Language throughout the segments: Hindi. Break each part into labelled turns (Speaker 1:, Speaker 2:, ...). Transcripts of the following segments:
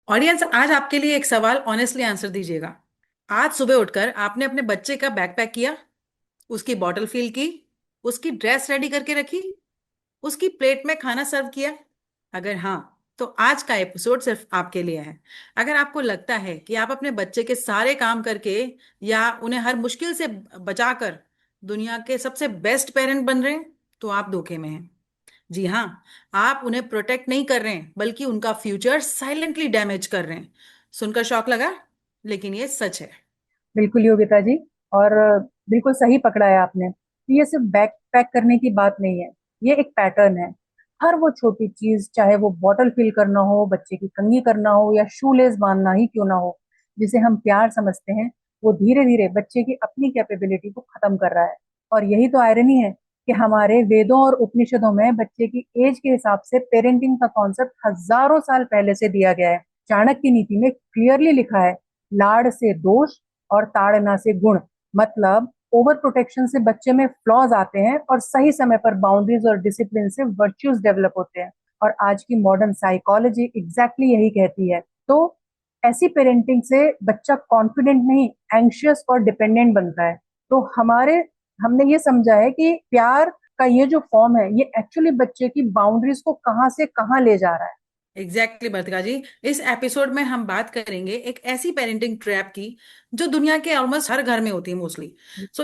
Speaker 1: ऑडियंस, आज आपके लिए एक सवाल ऑनेस्टली आंसर दीजिएगा। आज सुबह उठकर आपने अपने बच्चे का बैग पैक किया, उसकी बॉटल फिल की, उसकी ड्रेस रेडी करके रखी, उसकी प्लेट में खाना सर्व किया? अगर हाँ, तो आज का एपिसोड सिर्फ आपके लिए है। अगर आपको लगता है कि आप अपने बच्चे के सारे काम करके या उन्हें हर मुश्किल से बचाकर दुनिया के सबसे बेस्ट पेरेंट बन रहे हैं, तो आप धोखे में हैं। जी हाँ, आप उन्हें प्रोटेक्ट नहीं कर रहे हैं बल्कि उनका फ्यूचर साइलेंटली डैमेज कर रहे हैं। सुनकर शौक लगा, लेकिन ये सच है।
Speaker 2: बिल्कुल योगिता जी। और बिल्कुल सही पकड़ा है आपने। ये सिर्फ बैग पैक करने की बात नहीं है, ये एक पैटर्न है। हर वो छोटी चीज, चाहे वो बॉटल फिल करना हो, बच्चे की कंघी करना हो या शू लेस बांधना ही क्यों ना हो, जिसे हम प्यार समझते हैं, वो धीरे धीरे बच्चे की अपनी कैपेबिलिटी को खत्म कर रहा है। और यही तो आयरनी है कि हमारे वेदों और उपनिषदों में बच्चे की एज के हिसाब से पेरेंटिंग का कॉन्सेप्ट हजारों साल पहले से दिया गया है। चाणक्य नीति में क्लियरली लिखा है, लाड़ से दोष और ताड़ना से गुण। मतलब ओवर प्रोटेक्शन से बच्चे में फ्लॉज आते हैं और सही समय पर बाउंड्रीज और डिसिप्लिन से वर्च्यूज डेवलप होते हैं। और आज की मॉडर्न साइकोलॉजी एग्जैक्टली यही कहती है। तो ऐसी पेरेंटिंग से बच्चा कॉन्फिडेंट नहीं, एंशियस और डिपेंडेंट बनता है। तो हमने ये समझा है कि प्यार का ये जो फॉर्म है, ये एक्चुअली बच्चे की बाउंड्रीज को कहाँ से कहाँ ले जा रहा है।
Speaker 1: एग्जैक्टली बर्तिका जी, इस एपिसोड में हम बात करेंगे एक ऐसी पेरेंटिंग ट्रैप की जो दुनिया के ऑलमोस्ट हर घर में होती है मोस्टली।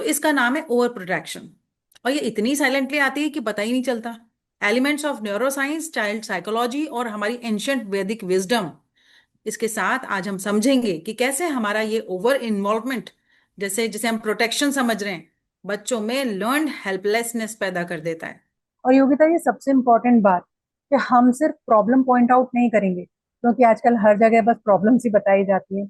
Speaker 1: इसका नाम है ओवर प्रोटेक्शन। और ये इतनी साइलेंटली आती है कि पता ही नहीं चलता। Elements of neuro science, child psychology और हमारी एंशियंट वैदिक विजडम, इसके साथ आज हम समझेंगे कि कैसे हमारा ये ओवर इन्वॉल्वमेंट, जैसे जिसे हम प्रोटेक्शन समझ रहे हैं, बच्चों में लर्न हेल्पलेसनेस पैदा कर देता है।
Speaker 2: और योगिता, ये सबसे इम्पोर्टेंट बात कि हम सिर्फ प्रॉब्लम पॉइंट आउट नहीं करेंगे, क्योंकि आजकल हर जगह बस प्रॉब्लम्स ही बताई जाती हैं।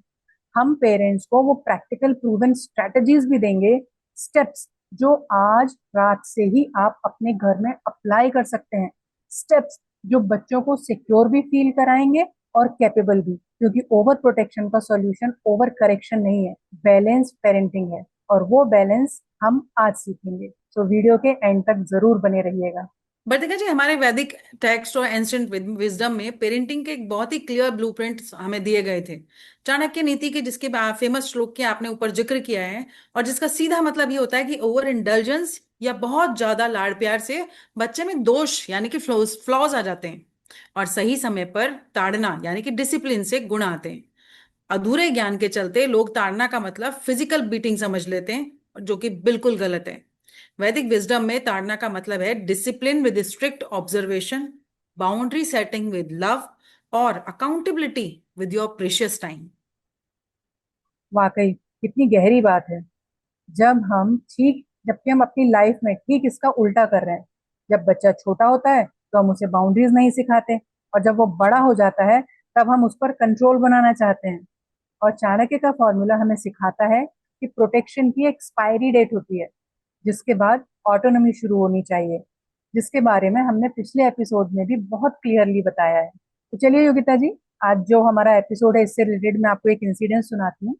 Speaker 2: हम पेरेंट्स को वो प्रैक्टिकल प्रूवन स्ट्रेटजीज भी देंगे, स्टेप्स जो आज रात से ही आप अपने घर में अप्लाई कर सकते हैं। स्टेप्स जो बच्चों को सिक्योर भी फील कराएंगे और कैपेबल भी, क्योंकि ओवर प्रोटेक्शन का सॉल्यूशन ओवर करेक्शन नहीं है, बैलेंस पेरेंटिंग है। और वो बैलेंस हम आज सीखेंगे। तो वीडियो के एंड तक जरूर बने रहिएगा।
Speaker 1: बट देखा जी, हमारे वैदिक टेक्स्ट और एंशियंट विजडम में पेरेंटिंग के एक बहुत ही क्लियर ब्लूप्रिंट हमें दिए गए थे। चाणक्य नीति के, जिसके फेमस श्लोक के आपने ऊपर जिक्र किया है, और जिसका सीधा मतलब ये होता है कि ओवर इंडल्जेंस या बहुत ज्यादा लाड़ प्यार से बच्चे में दोष यानी कि फ्लॉज फ्लॉज आ जाते हैं, और सही समय पर ताड़ना यानी कि डिसिप्लिन से गुण आते हैं। अधूरे ज्ञान के चलते लोग ताड़ना का मतलब फिजिकल बीटिंग समझ लेते हैं, जो कि बिल्कुल गलत है। वैदिक विजडम में ताड़ना का मतलब है discipline with strict observation, boundary setting with love, और accountability with your precious time.
Speaker 2: वाकई कितनी गहरी बात है। जबकि हम अपनी लाइफ में ठीक इसका उल्टा कर रहे हैं। जब बच्चा छोटा होता है तो हम उसे बाउंड्रीज नहीं सिखाते, और जब वो बड़ा हो जाता है तब हम उस पर कंट्रोल बनाना चाहते हैं। और चाणक्य का फॉर्मूला हमें सिखाता है कि प्रोटेक्शन की एक्सपायरी डेट होती है, जिसके बाद ऑटोनॉमी शुरू होनी चाहिए, जिसके बारे में हमने पिछले एपिसोड में भी बहुत क्लियरली बताया है। तो चलिए योगिता जी, आज जो हमारा एपिसोड है इससे रिलेटेड मैं आपको एक इंसिडेंट सुनाती हूँ।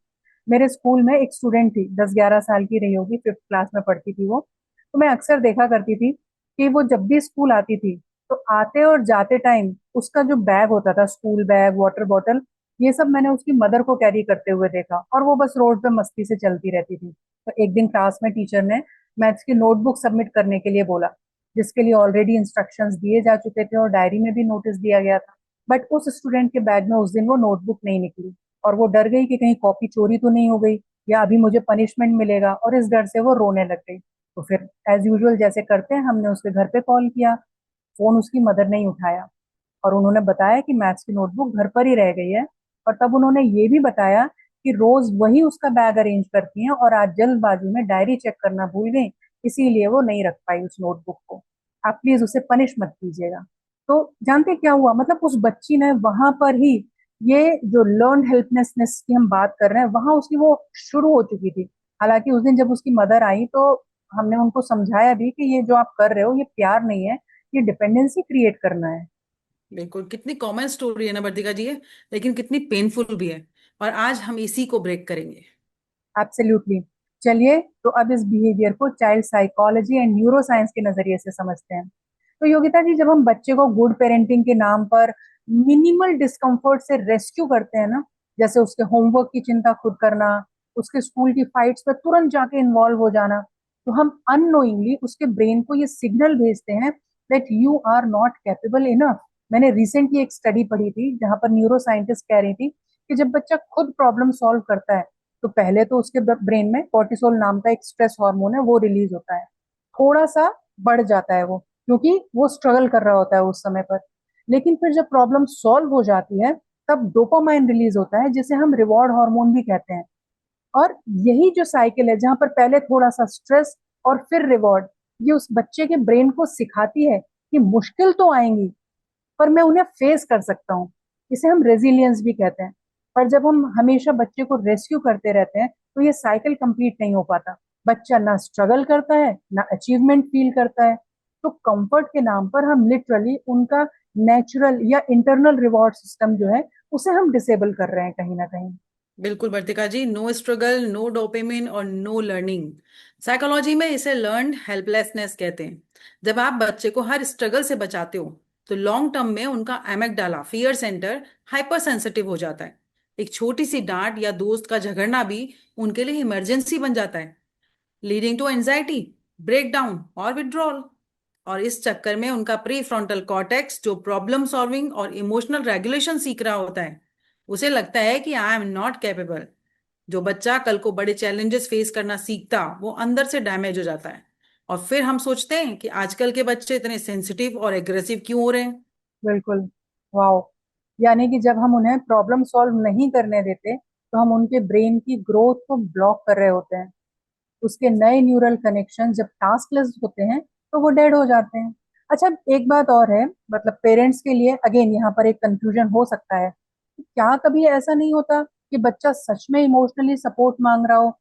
Speaker 2: मेरे स्कूल में एक स्टूडेंट थी, 10-11 साल की रही होगी, 5th क्लास में पढ़ती थी वो। तो मैं अक्सर देखा करती थी कि वो जब भी स्कूल आती थी तो आते और जाते टाइम उसका जो बैग होता था, स्कूल बैग, वाटर बॉटल, ये सब मैंने उसकी मदर को कैरी करते हुए देखा, और वो बस रोड पे मस्ती से चलती रहती थी। तो एक दिन क्लास में टीचर ने मैथ्स की नोटबुक सबमिट करने के लिए बोला, जिसके लिए ऑलरेडी इंस्ट्रक्शंस दिए जा चुके थे और डायरी में भी नोटिस दिया गया था। बट उस स्टूडेंट के बैग में उस दिन वो नोटबुक नहीं निकली, और वो डर गई कि कहीं कॉपी चोरी तो नहीं हो गई या अभी मुझे पनिशमेंट मिलेगा, और इस डर से वो रोने लग गई। तो फिर एज यूजुअल जैसे करते हैं, हमने उसके घर पे कॉल किया। फोन उसकी मदर ने ही उठाया, और उन्होंने बताया कि मैथ्स की नोटबुक घर पर ही रह गई है। और तब उन्होंने ये भी बताया कि रोज वही उसका बैग अरेंज करती हैं और आज जल्दबाजी में डायरी चेक करना भूल गई, इसीलिए वो नहीं रख पाई उस नोटबुक को। आप प्लीज उसे पनिश मत कीजिएगा। तो जानते क्या हुआ, मतलब उस बच्ची ने वहां पर ही, ये जो लर्न हेल्पलेसनेस की हम बात कर रहे हैं, वहां उसकी वो शुरू हो चुकी थी। हालांकि उस दिन जब उसकी मदर आई तो हमने उनको समझाया भी कि ये जो आप कर रहे हो ये प्यार नहीं है, ये डिपेंडेंसी क्रिएट करना है।
Speaker 1: बिल्कुल, कितनी कॉमन स्टोरी है ना वर्तिका जी है, लेकिन कितनी पेनफुल भी है। और आज हम इसी को ब्रेक करेंगे।
Speaker 2: एब्सोल्युटली। चलिए, तो अब इस बिहेवियर को child psychology and neuro science के नजरिए से समझते हैं। तो योगिता जी, जब हम बच्चे को गुड पेरेंटिंग के नाम पर मिनिमल डिस्कम्फर्ट से रेस्क्यू करते हैं ना, जैसे उसके होमवर्क की चिंता खुद करना, उसके स्कूल की फाइट्स में तुरंत जाके इन्वॉल्व हो जाना, तो हम अननोइंगली उसके ब्रेन को ये सिग्नल भेजते हैं that you are not capable enough. मैंने रिसेंटली एक स्टडी पढ़ी थी जहां पर न्यूरो साइंटिस्ट कह रही थी कि जब बच्चा खुद प्रॉब्लम सॉल्व करता है तो पहले तो उसके ब्रेन में कॉर्टिसोल नाम का एक स्ट्रेस हार्मोन है, वो रिलीज होता है, थोड़ा सा बढ़ जाता है वो, क्योंकि वो स्ट्रगल कर रहा होता है उस समय पर। लेकिन फिर जब प्रॉब्लम सॉल्व हो जाती है तब डोपामाइन रिलीज होता है, जिसे हम रिवॉर्ड हार्मोन भी कहते हैं। और यही जो साइकिल है जहां पर पहले थोड़ा सा स्ट्रेस और फिर रिवॉर्ड, ये उस बच्चे के ब्रेन को सिखाती है कि मुश्किल तो आएंगी पर मैं उन्हें फेस कर सकता हूँ। इसे हम रेजिलियंस भी कहते हैं। पर जब हम हमेशा बच्चे को रेस्क्यू करते रहते हैं तो ये साइकिल कंप्लीट नहीं हो पाता। बच्चा ना स्ट्रगल करता है ना अचीवमेंट फील करता है। तो कंफर्ट के नाम पर हम लिटरली उनका नेचुरल या इंटरनल रिवॉर्ड सिस्टम जो है उसे हम डिसेबल कर रहे हैं कहीं ना कहीं।
Speaker 1: बिल्कुल वर्तिका जी, नो स्ट्रगल, नो डोपामिन और नो लर्निंग। साइकोलॉजी में इसे लर्न्ड हेल्पलेसनेस कहते हैं। जब आप बच्चे को हर स्ट्रगल से बचाते हो तो लॉन्ग टर्म में उनका amygdala, fear centre, hyper sensitive हो जाता है। एक छोटी सी डांट या दोस्त का झगड़ना भी उनके लिए इमरजेंसी बन जाता है, लीडिंग टू एंजाइटी, ब्रेकडाउन और विड्रॉल। और इस चक्कर में उनका प्री फ्रंटल कॉर्टेक्स, जो प्रॉब्लम सॉल्विंग और इमोशनल रेगुलेशन सीख रहा होता है, उसे लगता है कि आई एम नॉट कैपेबल। जो बच्चा कल को बड़े चैलेंजेस फेस करना सीखता, वो अंदर से डैमेज हो जाता है। और फिर हम सोचते हैं कि आजकल के बच्चे इतने सेंसिटिव और एग्रेसिव क्यों हो रहे हैं।
Speaker 2: बिल्कुल। वाओ। यानी कि जब हम उन्हें प्रॉब्लम सॉल्व नहीं करने देते तो हम उनके ब्रेन की ग्रोथ को ब्लॉक कर रहे होते हैं। उसके नए न्यूरल कनेक्शन जब टास्कलेस होते हैं तो वो डेड हो जाते हैं। अच्छा, एक बात और है, मतलब पेरेंट्स के लिए अगेन यहाँ पर एक कंफ्यूजन हो सकता है कि क्या कभी ऐसा नहीं होता कि बच्चा सच में इमोशनली सपोर्ट मांग रहा हो,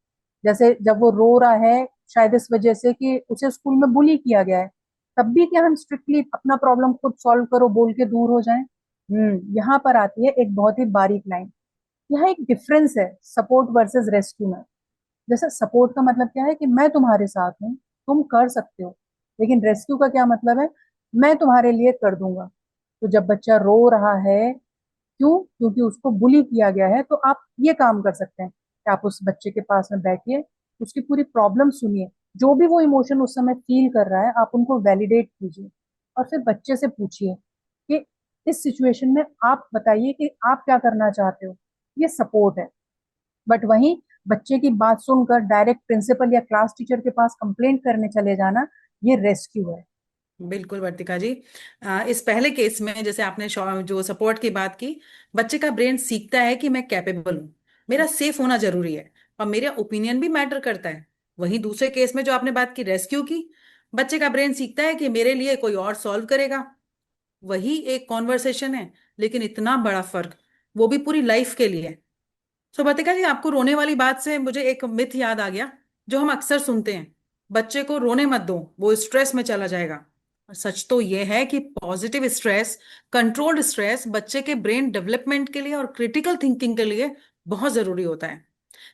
Speaker 2: जैसे जब वो रो रहा है शायद इस वजह से कि उसे स्कूल में बुली किया गया है, तब भी क्या हम स्ट्रिक्टली अपना प्रॉब्लम खुद सॉल्व करो बोल के दूर हो जाएं? यहाँ पर आती है एक बहुत ही बारीक लाइन। यहाँ एक डिफरेंस है सपोर्ट वर्सेस रेस्क्यू में। जैसे सपोर्ट का मतलब क्या है कि मैं तुम्हारे साथ हूँ, तुम कर सकते हो। लेकिन रेस्क्यू का क्या मतलब है? मैं तुम्हारे लिए कर दूंगा। तो जब बच्चा रो रहा है, क्यों? क्योंकि उसको बुली किया गया है, तो आप ये काम कर सकते हैं कि आप उस बच्चे के पास में बैठिए, उसकी पूरी प्रॉब्लम सुनिए, जो भी वो इमोशन उस समय फील कर रहा है आप उनको वैलिडेट कीजिए, और फिर बच्चे से पूछिए कि इस सिचुएशन में आप बताइए कि आप क्या करना चाहते हो। ये सपोर्ट है। बट वहीं बच्चे की बात सुनकर डायरेक्ट प्रिंसिपल या क्लास टीचर के पास कंप्लेंट करने चले जाना, ये रेस्क्यू है।
Speaker 1: बिल्कुल वर्तिका जी। इस पहले केस में जैसे आपने जो सपोर्ट की बात की, बच्चे का ब्रेन सीखता है कि मैं कैपेबल हूँ, मेरा सेफ होना जरूरी है और मेरा ओपिनियन भी मैटर करता है। वहीं दूसरे केस में जो आपने बात की रेस्क्यू की, बच्चे का ब्रेन सीखता है कि मेरे लिए कोई और सॉल्व करेगा। वही एक कॉन्वर्सेशन है, लेकिन इतना बड़ा फर्क, वो भी पूरी लाइफ के लिए। सो वर्तिका जी, आपको रोने वाली बात से मुझे एक मिथ याद आ गया जो हम अक्सर सुनते हैं, बच्चे को रोने मत दो, वो स्ट्रेस में चला जाएगा। और सच तो यह है कि पॉजिटिव स्ट्रेस, कंट्रोल्ड स्ट्रेस बच्चे के ब्रेन डेवलपमेंट के लिए और क्रिटिकल थिंकिंग के लिए बहुत जरूरी होता है।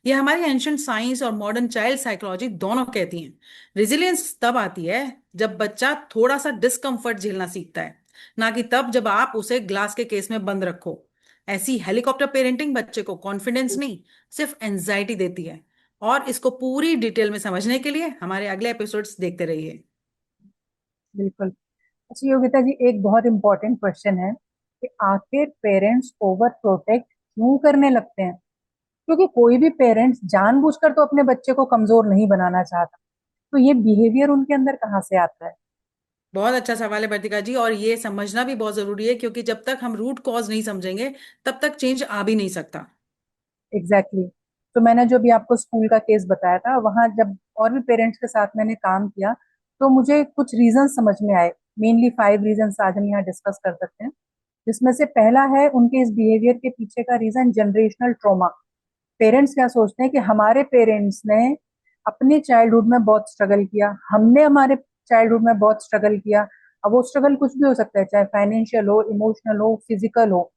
Speaker 1: यह हमारी एंशंट साइंस और मॉडर्न चाइल्ड साइकोलॉजी दोनों कहती हैं। रिजिलियंस तब आती है जब बच्चा थोड़ा सा डिस्कम्फर्ट झेलना सीखता है, ना कि तब जब आप उसे ग्लास के केस में बंद रखो। ऐसी हेलीकॉप्टर पेरेंटिंग बच्चे को कॉन्फिडेंस नहीं, सिर्फ एंजाइटी देती है। और इसको पूरी डिटेल में समझने के लिए हमारे अगले एपिसोड्स देखते रहिए।
Speaker 2: बिल्कुल। अच्छा योगिता जी, एक बहुत इंपॉर्टेंट क्वेश्चन है कि आखिर पेरेंट्स ओवर प्रोटेक्ट क्यों करने लगते हैं? क्योंकि कोई भी पेरेंट्स जानबूझकर तो अपने बच्चे को कमजोर नहीं बनाना चाहता, तो ये बिहेवियर उनके अंदर कहाँ से आता है?
Speaker 1: बहुत अच्छा सवाल है वर्तिका जी, और ये समझना भी बहुत जरूरी है, क्योंकि जब तक हम रूट कॉज नहीं समझेंगे तब तक चेंज आ भी नहीं सकता।
Speaker 2: Exactly exactly. तो मैंने जो भी आपको स्कूल का केस बताया था, वहां जब और भी पेरेंट्स के साथ मैंने काम किया तो मुझे कुछ रीजन समझ में आए। मेनली 5 रीजन आज हम यहाँ डिस्कस कर सकते हैं, जिसमें से पहला है उनके इस बिहेवियर के पीछे का रीजन जनरेशनल ट्रॉमा। पेरेंट्स क्या सोचते हैं कि हमारे पेरेंट्स ने अपने चाइल्डहुड में बहुत स्ट्रगल किया, हमने हमारे चाइल्डहुड में बहुत स्ट्रगल किया। अब वो स्ट्रगल कुछ भी हो सकता है, चाहे फाइनेंशियल हो, इमोशनल हो, फिजिकल हो।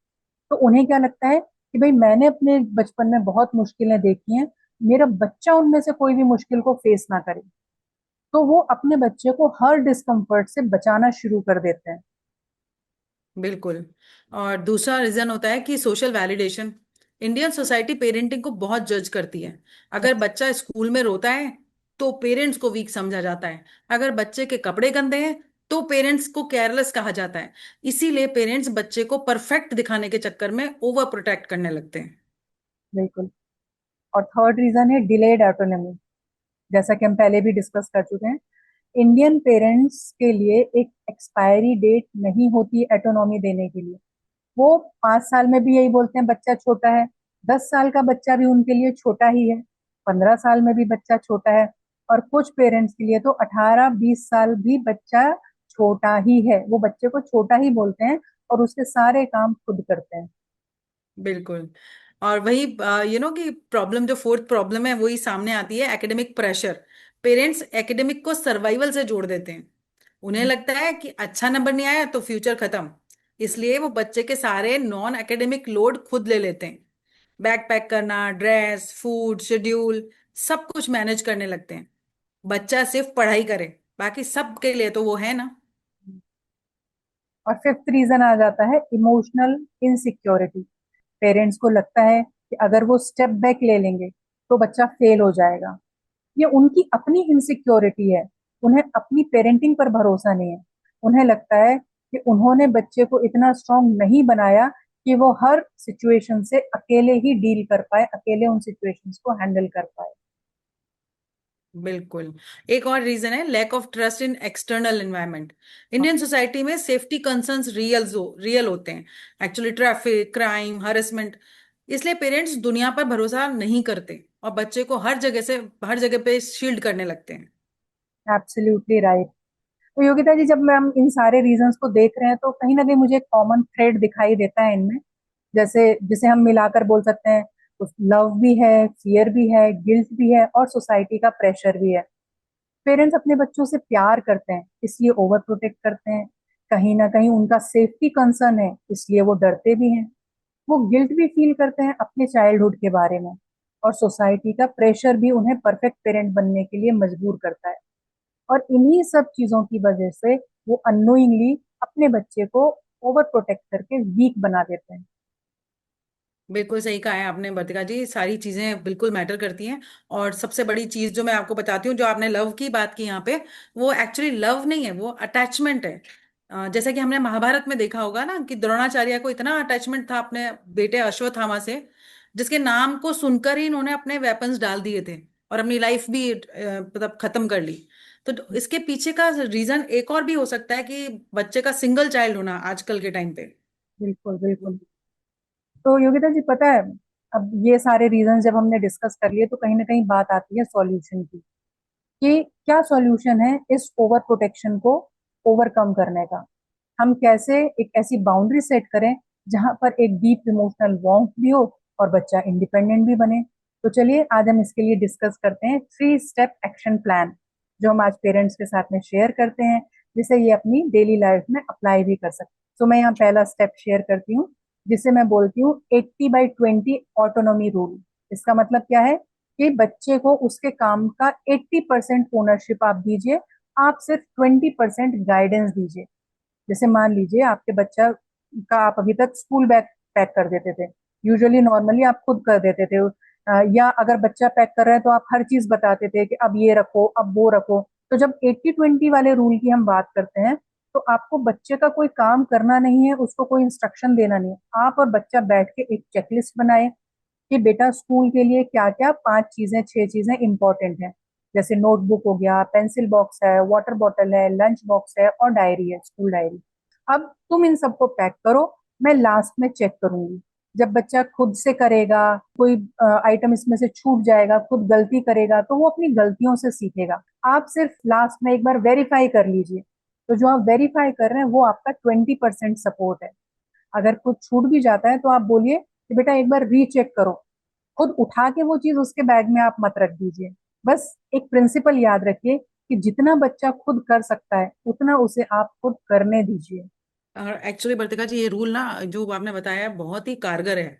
Speaker 2: तो उन्हें क्या लगता है कि भाई मैंने अपने बचपन में बहुत मुश्किलें देखी हैं, मेरा बच्चा उनमें से कोई भी मुश्किल को फेस ना करे। तो वो अपने बच्चे को हर डिस्कम्फर्ट से बचाना शुरू कर देते हैं।
Speaker 1: बिल्कुल। और दूसरा रीजन होता है कि social validation. Indian society parenting को बहुत जज करती है। अगर बच्चा स्कूल में रोता है तो पेरेंट्स को वीक समझा जाता है। अगर बच्चे के कपड़े गंदे हैं तो पेरेंट्स को केयरलेस कहा जाता है। इसीलिए पेरेंट्स बच्चे को परफेक्ट दिखाने के चक्कर में ओवर प्रोटेक्ट करने लगते हैं।
Speaker 2: बिल्कुल। और थर्ड रीजन है डिलेड ऑटोनॉमी। जैसा कि हम पहले भी डिस्कस कर चुके हैं, इंडियन पेरेंट्स के लिए एक एक्सपायरी डेट नहीं होती एटोनॉमी देने के लिए। वो 5 साल में भी यही बोलते हैं बच्चा छोटा है, 10 साल का बच्चा भी उनके लिए छोटा ही है, 15 साल में भी बच्चा छोटा है, और कुछ पेरेंट्स के लिए तो 18-20 साल भी बच्चा छोटा ही है, वो बच्चे को छोटा ही बोलते हैं और उसके सारे काम खुद करते हैं।
Speaker 1: बिल्कुल। और वही कि प्रॉब्लम, जो फोर्थ प्रॉब्लम है वही सामने आती है, एकेडमिक प्रेशर। पेरेंट्स एकेडमिक को सर्वाइवल से जोड़ देते हैं। उन्हें लगता है कि अच्छा नंबर नहीं आया तो फ्यूचर खत्म। इसलिए वो बच्चे के सारे नॉन एकेडमिक लोड खुद ले लेते हैं। बैग पैक करना, ड्रेस, फूड शेड्यूल, सब कुछ मैनेज करने लगते हैं। बच्चा सिर्फ पढ़ाई करे, बाकी सब के लिए तो वो है ना।
Speaker 2: और फिफ्थ रीजन आ जाता है इमोशनल इनसिक्योरिटी। पेरेंट्स को लगता है कि अगर वो स्टेप बैक ले लेंगे तो बच्चा फेल हो जाएगा। ये उनकी अपनी इनसिक्योरिटी है। उन्हें अपनी पेरेंटिंग पर भरोसा नहीं है। उन्हें लगता है कि उन्होंने बच्चे को इतना स्ट्रांग नहीं बनाया कि वो हर सिचुएशन से अकेले ही डील कर पाए, अकेले उन सिचुएशंस को हैंडल कर पाए।
Speaker 1: बिल्कुल। एक और रीजन है lack of trust in external environment. Indian society में सेफ्टी कंसर्न्स रियल होते हैं। Actually traffic, crime, harassment. इसलिए पेरेंट्स दुनिया पर भरोसा नहीं करते और बच्चे को हर जगह पे शील्ड करने लगते हैं।
Speaker 2: Absolutely right. तो योगिता जी, जब मैं हम इन सारे रीजंस को देख रहे हैं तो कहीं ना कहीं मुझे एक कॉमन थ्रेड दिखाई देता है इनमें। जैसे जिसे हम मिलाकर बोल सकते हैं, उस लव भी है, फियर भी है, गिल्ट भी है, और सोसाइटी का प्रेशर भी है। पेरेंट्स अपने बच्चों से प्यार करते हैं इसलिए ओवर प्रोटेक्ट करते हैं। कहीं ना कहीं उनका सेफ्टी कंसर्न है इसलिए वो डरते भी हैं। वो गिल्ट भी फील करते हैं अपने चाइल्डहुड के बारे में। और सोसाइटी का प्रेशर भी उन्हें परफेक्ट पेरेंट बनने के लिए मजबूर करता है। और इन्हीं सब चीजों की वजह से वो अननोइंगली अपने बच्चे को ओवर प्रोटेक्ट करके वीक बना देते हैं।
Speaker 1: बिल्कुल सही कहा है आपने वर्तिका जी, सारी चीजें बिल्कुल मैटर करती हैं। और सबसे बड़ी चीज जो मैं आपको बताती हूँ, जो आपने लव की बात की यहाँ पे, वो एक्चुअली लव नहीं है, वो अटैचमेंट है। जैसा कि हमने महाभारत में देखा होगा ना कि द्रोणाचार्य को इतना अटैचमेंट था अपने बेटे अश्वत्थामा से, जिसके नाम को सुनकर ही इन्होंने अपने वेपन्स डाल दिए थे और अपनी लाइफ भी मतलब खत्म कर ली। तो इसके पीछे का रीजन एक और भी हो सकता है कि बच्चे का सिंगल चाइल्ड होना आजकल के टाइम पे।
Speaker 2: बिल्कुल बिल्कुल। तो योगिता जी, पता है, अब ये सारे रीजन जब हमने डिस्कस कर लिए तो कहीं ना कहीं बात आती है सॉल्यूशन की, कि क्या सॉल्यूशन है इस ओवर प्रोटेक्शन को ओवरकम करने का। हम कैसे एक ऐसी बाउंड्री सेट करें जहां पर एक डीप इमोशनल वार्मथ भी हो और बच्चा इंडिपेंडेंट भी बने। तो चलिए आज हम इसके लिए डिस्कस करते हैं 3 स्टेप एक्शन प्लान, जो हम आज पेरेंट्स के साथ में शेयर करते हैं, जिसे ये अपनी डेली लाइफ में अप्लाई भी कर सकते हैं। तो मैं यहाँ पहला स्टेप शेयर करती हूँ, जिसे मैं बोलती हूँ 80/20 ऑटोनॉमी रूल। इसका मतलब क्या है कि बच्चे को उसके काम का 80% ओनरशिप आप दीजिए, आप सिर्फ 20% गाइडेंस दीजिए। जैसे मान लीजिए आपके बच्चा का आप अभी तक स्कूल बैग पैक कर देते थे, यूजुअली नॉर्मली आप खुद कर देते थे, या अगर बच्चा पैक कर रहा है तो आप हर चीज बताते थे कि अब ये रखो, अब वो रखो। तो जब 80/20 वाले रूल की हम बात करते हैं, तो आपको बच्चे का कोई काम करना नहीं है, उसको कोई इंस्ट्रक्शन देना नहीं है। आप और बच्चा बैठ के एक चेकलिस्ट बनाए कि बेटा स्कूल के लिए क्या क्या 5 चीजें 6 चीजें इंपॉर्टेंट हैं। जैसे नोटबुक हो गया, पेंसिल बॉक्स है, वाटर बॉटल है, लंच बॉक्स है, और डायरी है, स्कूल डायरी। अब तुम इन सबको पैक करो, मैं लास्ट में चेक करूंगी। जब बच्चा खुद से करेगा, कोई आइटम इसमें से छूट जाएगा, खुद गलती करेगा, तो वो अपनी गलतियों से सीखेगा। आप सिर्फ लास्ट में एक बार वेरीफाई कर लीजिए। तो जो आप वेरीफाई कर रहे हैं वो आपका 20% सपोर्ट है। अगर कुछ छूट भी जाता है तो आप बोलिए कि बेटा एक बार रीचेक करो। खुद उठा के वो चीज उसके बैग में आप मत रख दीजिए। बस एक प्रिंसिपल याद रखिए कि जितना बच्चा खुद कर सकता है उतना उसे आप खुद करने दीजिए।
Speaker 1: और एक्चुअली वर्तिका जी, ये रूल ना जो आपने बताया है बहुत ही कारगर है।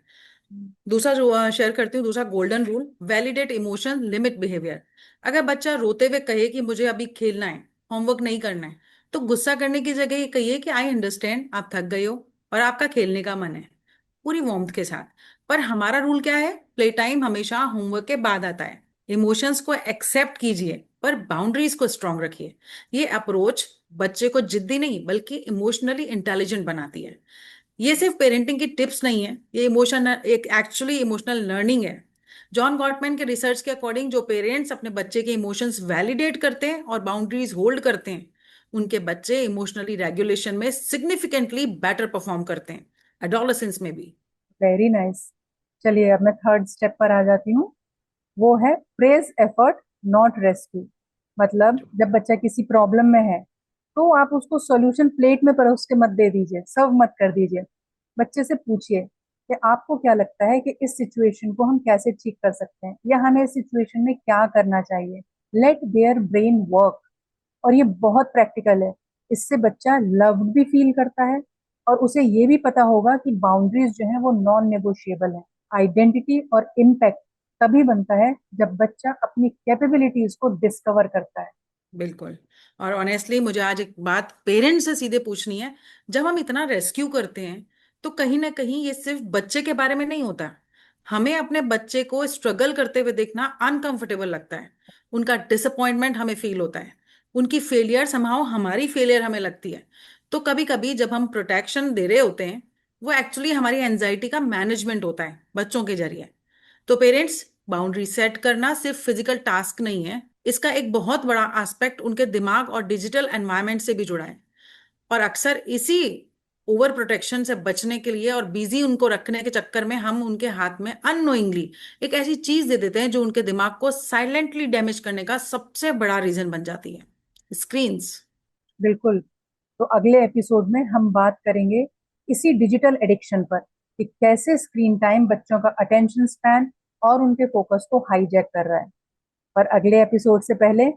Speaker 1: दूसरा जो शेयर करती हूँ, दूसरा golden rule, validate emotion, limit behaviour. अगर बच्चा रोते हुए कहे कि मुझे अभी खेलना है, होमवर्क नहीं करना है, तो गुस्सा करने की जगह ये कहिए कि आई अंडरस्टैंड, आप थक गए हो और आपका खेलने का मन है, पूरी वार्मथ के साथ। पर हमारा रूल क्या है, प्ले टाइम हमेशा होमवर्क के बाद आता है। इमोशंस को एक्सेप्ट कीजिए पर बाउंड्रीज को स्ट्रांग रखिए। ये अप्रोच बच्चे को जिद्दी नहीं बल्कि इमोशनली इंटेलिजेंट बनाती है। ये सिर्फ पेरेंटिंग की टिप्स नहीं है, ये इमोशन एक एक्चुअली इमोशनल लर्निंग है। जॉन गॉटमैन के रिसर्च के अकॉर्डिंग जो पेरेंट्स अपने बच्चे के इमोशंस वैलिडेट करते हैं और बाउंड्रीज होल्ड करते हैं, उनके बच्चे इमोशनली रेगुलेशन में सिग्निफिकेंटली बेटर परफॉर्म करते हैं, एडोलसेंस में भी।
Speaker 2: Very nice. चलिए अब मैं थर्ड स्टेप पर आ जाती हूँ। वो है प्रेज एफर्ट नॉट रेस्क्यू। मतलब जब बच्चा किसी प्रॉब्लम में है तो आप उसको सॉल्यूशन प्लेट में परोस के मत दे दीजिए, सर्व मत कर दीजिए। बच्चे से पूछिए कि आपको क्या लगता है कि इस सिचुएशन को हम कैसे ठीक कर सकते हैं या हमें इस सिचुएशन में क्या करना चाहिए। Let their brain work. और ये बहुत प्रैक्टिकल है। इससे बच्चा लव्ड भी फील करता है और उसे ये भी पता होगा कि बाउंड्रीज जो है वो नॉन नेगोशिएबल है। आइडेंटिटी और इम्पैक्ट तभी बनता है जब बच्चा अपनी कैपेबिलिटीज को डिस्कवर करता है।
Speaker 1: बिल्कुल। और ऑनेस्टली मुझे आज एक बात पेरेंट्स से सीधे पूछनी है। जब हम इतना रेस्क्यू करते हैं तो कहीं ना कहीं ये सिर्फ बच्चे के बारे में नहीं होता। हमें अपने बच्चे को स्ट्रगल करते हुए देखना अनकंफर्टेबल लगता है। उनका डिसअपॉइंटमेंट हमें फील होता है। उनकी फेलियर समहाउ हमारी फेलियर हमें लगती है। तो कभी कभी जब हम प्रोटेक्शन दे रहे होते हैं, वो एक्चुअली हमारी एंजाइटी का मैनेजमेंट होता है बच्चों के जरिए। तो पेरेंट्स, बाउंड्री सेट करना सिर्फ फिजिकल टास्क नहीं है, इसका एक बहुत बड़ा एस्पेक्ट उनके दिमाग और डिजिटल एनवायरनमेंट से भी जुड़ा है। और अक्सर इसी ओवर प्रोटेक्शन से बचने के लिए और बिजी उनको रखने के चक्कर में हम उनके हाथ में अननोइंगली एक ऐसी चीज दे देते हैं जो उनके दिमाग को साइलेंटली डैमेज करने का सबसे बड़ा रीजन बन जाती है, स्क्रीन्स।
Speaker 2: बिल्कुल। तो अगले एपिसोड में हम बात करेंगे इसी डिजिटल एडिक्शन पर कि कैसे स्क्रीन टाइम बच्चों का अटेंशन स्पैन और उनके फोकस को हाईजैक कर रहा है। पर अगले एपिसोड से पहले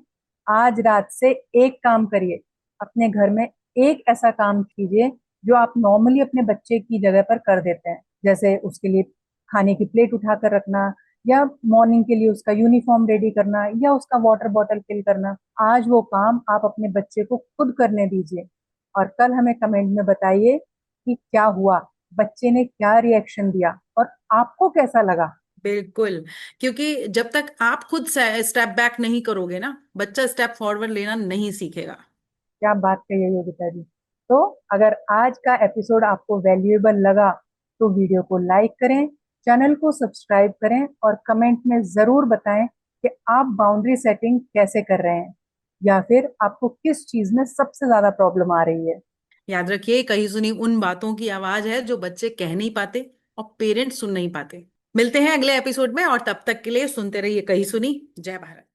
Speaker 2: आज रात से एक काम करिए। अपने घर में एक ऐसा काम कीजिए जो आप नॉर्मली अपने बच्चे की जगह पर कर देते हैं, जैसे उसके लिए खाने की प्लेट उठाकर रखना या मॉर्निंग के लिए उसका यूनिफॉर्म रेडी करना या उसका वाटर बॉटल फिल करना। आज वो काम आप अपने बच्चे को खुद करने दीजिए और कल हमें कमेंट में बताइए कि क्या हुआ, बच्चे ने क्या रिएक्शन दिया और आपको कैसा लगा।
Speaker 1: बिल्कुल। क्योंकि जब तक आप खुद स्टेप बैक नहीं करोगे ना, बच्चा स्टेप फॉरवर्ड लेना नहीं सीखेगा।
Speaker 2: क्या बात कही है योगिता जी। तो अगर आज का एपिसोड आपको वैल्यूएबल लगा तो वीडियो को लाइक करें, चैनल को सब्सक्राइब करें और कमेंट में जरूर बताएं कि आप बाउंड्री सेटिंग कैसे कर रहे हैं या फिर आपको किस चीज में सबसे ज्यादा प्रॉब्लम आ रही है।
Speaker 1: याद रखिए, कही सुनी उन बातों की आवाज है जो बच्चे कह नहीं पाते और पेरेंट्स सुन नहीं पाते। मिलते हैं अगले एपिसोड में, और तब तक के लिए सुनते रहिए कही सुनी। जय भारत।